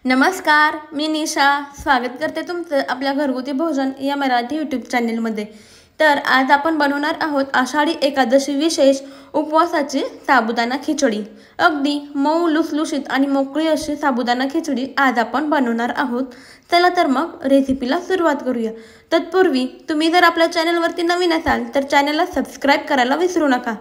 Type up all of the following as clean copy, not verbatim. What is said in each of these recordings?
नमस्कार, मी निशा स्वागत करते तुमचं आपल्या घरगुती भोजन या मराठी यूट्यूब चॅनलमध्ये। तर आज आपण बनवणार आहोत आषाढी एकादशी विशेष उपवासाची साबुदाणा खिचडी। अगदी मऊ लुसलुशीत आणि मोकळी अशी साबुदाणा खिचडी आज आपण बनवणार आहोत। चला तर मग रेसिपीला सुरुवात करूया। तत्पूर्वी तुम्ही जर आपल्या चॅनलवरती नवीन असाल तर चॅनलला सबस्क्राइब करायला विसरू नका।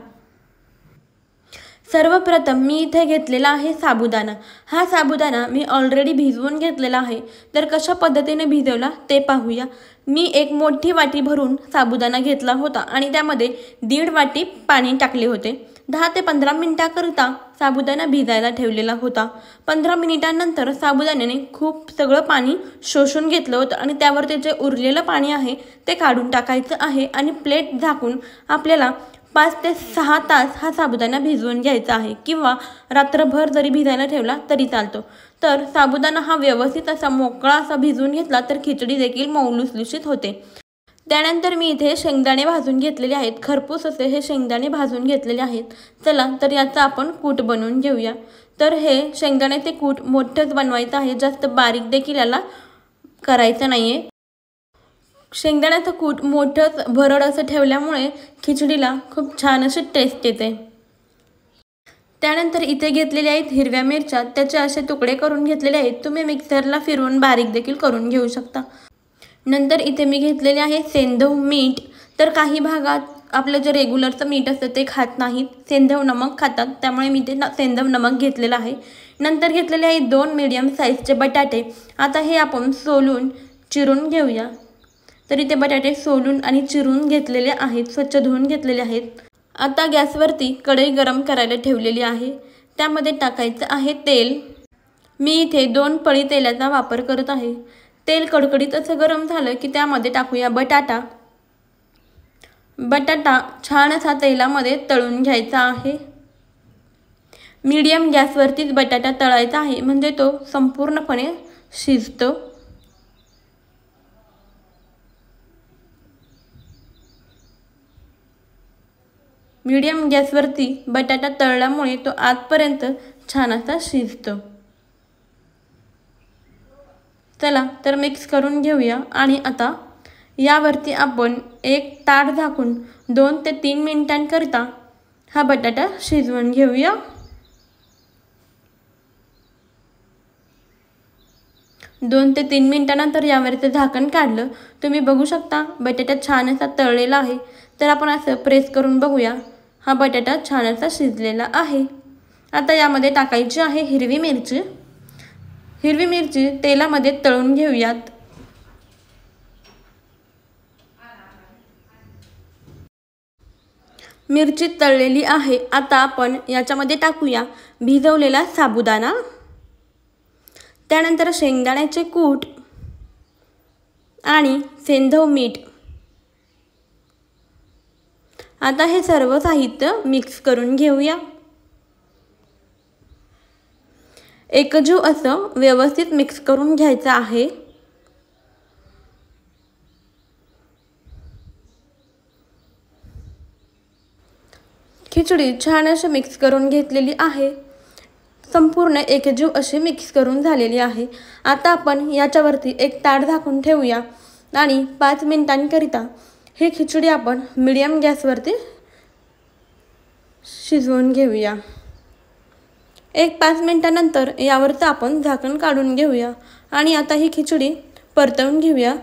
सर्वप्रथम मी इथे घेतलेला आहे साबुदाणा। हा साबुदाणा मी ऑलरेडी भिजवून घेतलेला आहे। तर कशा पद्धतीने भिजवला ते पाहूया। मी एक मोठी वाटी भरून साबुदाणा घेतला होता आणि त्यामध्ये 1.5 वाटी पाणी टाकले होते। 10 ते 15 मिनिटांकरिता साबुदाणा भिजायला ठेवलेला होता। 15 मिनिटांनंतर साबुदाण्याने खूप सगळं पाणी शोषून घेतलं होतं आणि त्यावर जे उरलेलं पाणी आहे ते काढून टाकायचं आहे आणि प्लेट झाकून आपल्याला 5 ते 6 तास हा साबुदाणा भिजवून घ्यायचा आहे किंवा रात्रभर जरी भिजायला ठेवला तरी चालतो। तर साबुदाणा हा व्यवस्थित असा मोकळा असा भिजवून घेतला तर खिचडी देखील मऊ लुसलुशीत होते। त्यानंतर मी इथे शेंगदाणे भाजून घेतलेले आहेत। खरपूस असे हे शेंगदाणे भाजून घेतलेले आहेत। चला तर याचा आपण कूट बनवून घेऊया। तर हे शेंगदाण्याचे कूट मोठंच बनवायचं आहे, जास्त बारीक देखील याला करायचं नाहीये। शेंगदाण्याचं कूट मोठंच भरड असं ठेवल्यामुळे खिचडीला खूप छान अशी टेस्ट येते। त्यानंतर इथे घेतलेले आहेत हिरव्या मिरच्या, त्याचे असे तुकडे करून घेतलेले आहेत। तुम्ही मिक्सरला फिरवून बारीक देखील करून घेऊ शकता। नंतर इथे मी घेतलेले आहे सेंधव मीठ। तर काही भागात आपलं जे रेग्युलरचं मीठ असतं ते खात नाहीत, सेंधव नमक खातात, त्यामुळे मी ते सेंधव नमक घेतलेलं आहे। नंतर घेतलेले आहेत 2 मीडियम साईजचे बटाटे। आता हे आपण सोलून चिरून घेऊया। तर इथे बटाटे सोलून आणि चिरून घेतलेले आहेत, स्वच्छ धुवून घेतलेले आहेत। आता गॅसवरती कढई गरम करायला ठेवलेली आहे। त्यामध्ये टाकायचं आहे तेल। मी इथे 2 पळी तेलाचा वापर करत आहे। तेल कडकडीत असं गरम झालं की त्यामध्ये टाकूया बटाटा। बटाटा छान असा तेलामध्ये तळून घ्यायचा आहे। मीडियम गॅसवरतीच बटाटा तळायचा आहे, म्हणजे तो संपूर्णपणे शिजतो। मीडियम गॅसवरती बटाटा तळल्यामुळे तो आतपर्यंत छान असा शिजतो। चला तर मिक्स करून घेऊया आणि आता यावरती आपण एक ताट झाकून 2 ते 3 मिनिटांकरिता हा बटाटा शिजवून घेऊया। दोन ते 3 मिनिटांनंतर यावरचं झाकण काढलं। तुम्ही बघू शकता बटाटा छान असा तळलेला आहे। तर आपण असं प्रेस करून बघूया, हा बटाटा छान असा शिजलेला आहे। आता यामध्ये टाकायची आहे हिरवी मिरची। हिरवी मिरची तेलामध्ये तळून घेऊयात। मिरची तळलेली आहे। आता आपण याच्यामध्ये टाकूया भिजवलेला साबुदाणा, त्यानंतर शेंगदाण्याचे कूट आणि सेंधव मीठ। आता हे सर्व साहित्य मिक्स करून घेऊया। एकजीव असं व्यवस्थित मिक्स करून घ्यायचं आहे। खिचडी छान अशी मिक्स करून घेतलेली आहे। संपूर्ण एकजीव अशी मिक्स करून झालेली आहे। आता आपण याच्यावरती एक ताट झाकून ठेवूया आणि 5 मिनिटांकरिता ही खिचडी आपण मीडियम गॅसवरती शिजवून घेऊया। 1-5 मिनिटांनंतर यावरचं आपण झाकण काढून घेऊया आणि आता ही खिचडी परतवून घेऊया।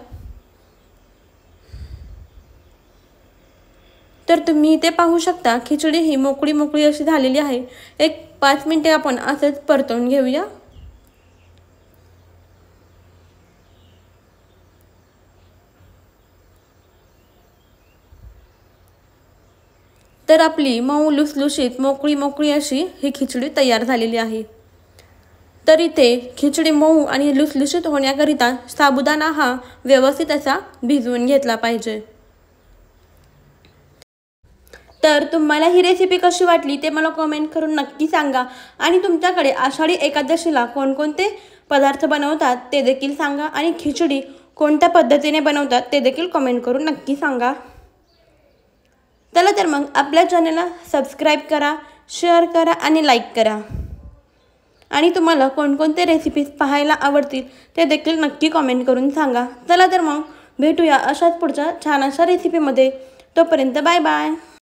तर तुम्ही इथे पाहू शकता खिचडी ही मोकळी मोकळी अशी झालेली आहे। 1-5 मिनिटे आपण असंच परतवून घेऊया। तर आपली मऊ लुसलुशीत मोकळी मोकळी अशी ही खिचडी तयार झालेली आहे। तर इथे खिचडी मऊ आणि लुसलुशीत होण्याकरिता साबुदाणा हा व्यवस्थित असा भिजवून घेतला पाहिजे। तर तुम्हाला ही रेसिपी कशी वाटली ते मला कमेंट करून नक्की सांगा आणि तुमच्याकडे आषाढी एकादशीला कोणकोणते पदार्थ बनवतात ते देखील सांगा आणि खिचडी कोणत्या पद्धतीने बनवतात ते देखील कमेंट करून नक्की सांगा। चला तर मग आपल्या चॅनलला सबस्क्राइब करा, शेअर करा आणि लाईक करा आणि तुम्हाला कोणकोणते रेसिपीज पाहायला आवडतील ते देखील नक्की कॉमेंट करून सांगा. चला तर मग भेटूया अशाच पुढच्या छान अशा रेसिपीमध्ये. तोपर्यंत बाय बाय.